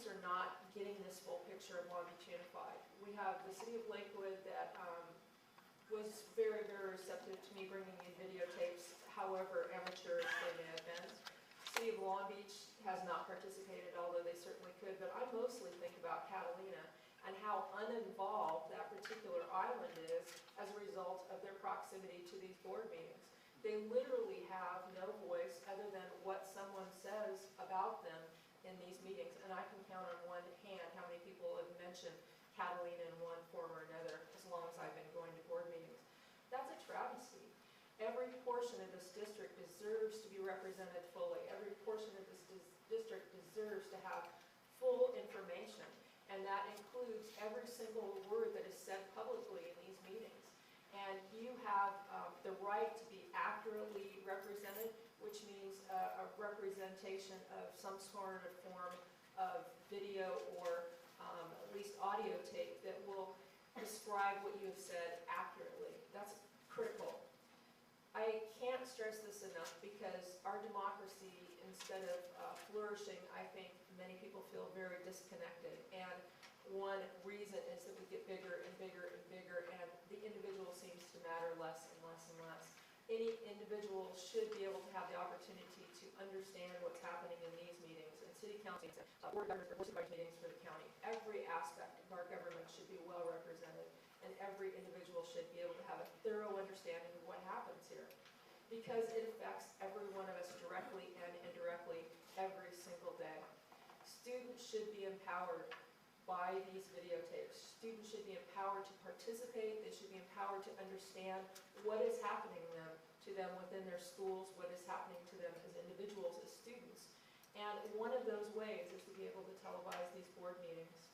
are not getting this full picture of Long Beach Unified. We have the City of Lakewood that was very, very receptive to me bringing in videotapes, however amateur they may have been. City of Long Beach has not participated, although they certainly could, but I mostly think about Catalina and how uninvolved that particular island is as a result of their proximity to these board meetings. They literally have no voice other than what someone says about them in these meetings, and I can count on one hand how many people have mentioned Catalina in one form or another as long as I've been going to board meetings. That's a travesty. Every portion of this district deserves to be represented fully. Every portion of this district deserves to have full information, and that includes every single word that is said publicly in these meetings. And you have the right to be accurately represented, which means a representation of some sort of form of video or at least audio tape that will describe what you have said accurately. That's critical. I can't stress this enough because our democracy, instead of flourishing, I think many people feel very disconnected. And one reason is that we get bigger and bigger and bigger, and the individual seems to matter less and less and less. Any individual should be able to have the opportunity to understand what's happening in these meetings, and city council meetings, board governors, or supervisor meetings for the county. Every aspect of our government should be well represented, and every individual should be able to have a thorough understanding of what happens here, because it affects every one of us directly and indirectly every single day. Students should be empowered by these videotapes. Students should be empowered to participate. They should be empowered to understand what is happening to them within their schools, what is happening to them as individuals, as students. And one of those ways is to be able to televise these board meetings.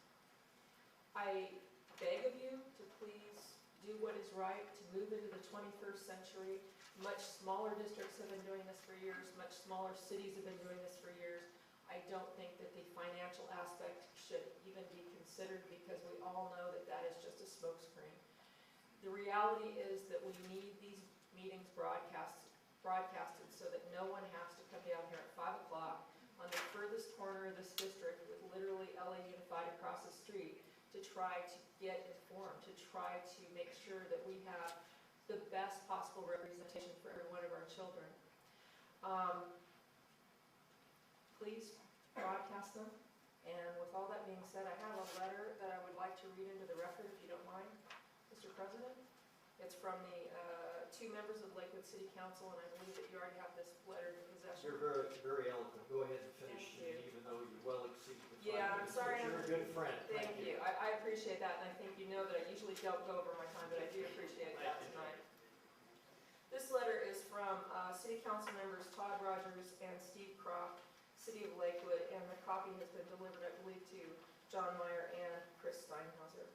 I beg of you to please do what is right, to move into the 21st century. Much smaller districts have been doing this for years. Much smaller cities have been doing this for years. I don't think that the financial aspect should even be considered because we all know that that is just a smokescreen. The reality is that we need these meetings broadcasted so that no one has to come down here at 5 o'clock on the furthest corner of this district with literally LA Unified across the street to try to get informed, to try to make sure that we have the best possible representation for every one of our children. Please broadcast them. And with all that being said, I have a letter that I would like to read into the record, if you don't mind, Mr. President. It's from the two members of Lakewood City Council, and I believe that you already have this letter in possession. You're very, very eloquent. Go ahead and finish, even though you well exceeded the 5 minutes. Yeah, I'm sorry. You're a good friend. Thank you. I appreciate that, and I think you know that I usually don't go over my time, but I do appreciate that tonight. This letter is from City Council members Todd Rogers and Steve Croft, City of Lakewood, and the copy has been delivered, I believe, to John Meyer and Chris Steinhauser.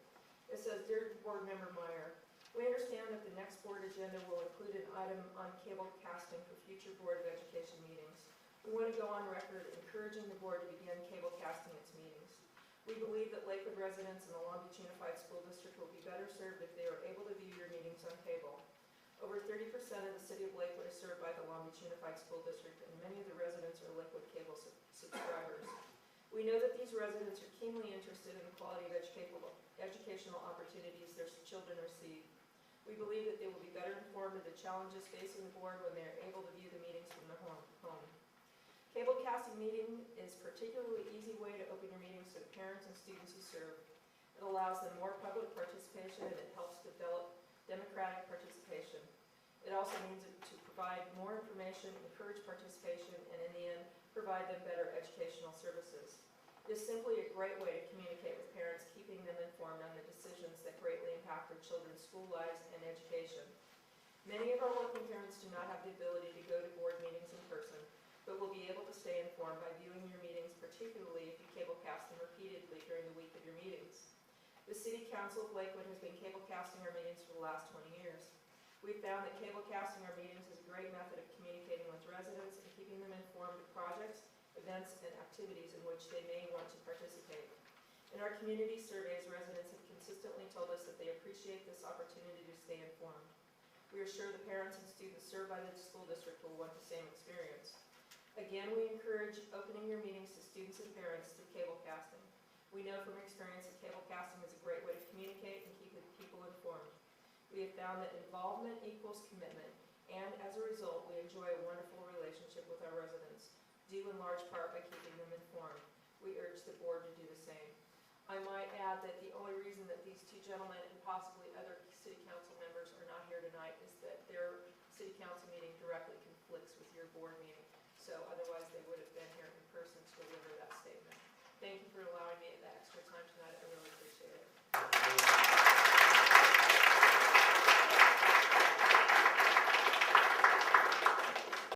It says, Dear Board Member Meyer, we understand that the next board agenda will include an item on cable casting for future Board of Education meetings. We want to go on record encouraging the board to begin cable casting its meetings. We believe that Lakewood residents in the Long Beach Unified School District will be better served if they are able to view your meetings on cable. Over 30% of the City of Lakewood is served by the Long Beach Unified School District, and many of the residents are Lakewood cable subscribers. We know that these residents are keenly interested in the quality of educational opportunities their children receive. We believe that they will be better informed of the challenges facing the board when they are able to view the meetings from their home. Cable casting meeting is a particularly easy way to open your meetings to the parents and students you serve. It allows them more public participation, and it helps develop democratic participation. It also means to provide more information, encourage participation, and in the end, provide them better educational services. It is simply a great way to communicate with parents, keeping them informed on the decisions that greatly impact their children's school lives and education. Many of our working parents do not have the ability to go to board meetings in person, but will be able to stay informed by viewing your meetings, particularly if you cable cast them repeatedly during the week of your meetings. The City Council of Lakewood has been cable casting our meetings for the last 20 years. We've found that cable casting our meetings is a great method of communicating with residents and keeping them informed of projects, events, and activities in which they may want to participate. In our community surveys, residents have consistently told us that they appreciate this opportunity to stay informed. We are sure the parents and students served by the school district will want the same experience. Again, we encourage opening your meetings to students and parents through cable casting. We know from experience that cable casting is a great way to communicate and keep people informed. We have found that involvement equals commitment, and as a result, we enjoy a wonderful relationship with our residents, due in large part by keeping them informed. We urge the board to do the same. I might add that the only reason that these two gentlemen and possibly other city council members are not here tonight is that their city council meeting directly conflicts with your board meeting. So otherwise, they would have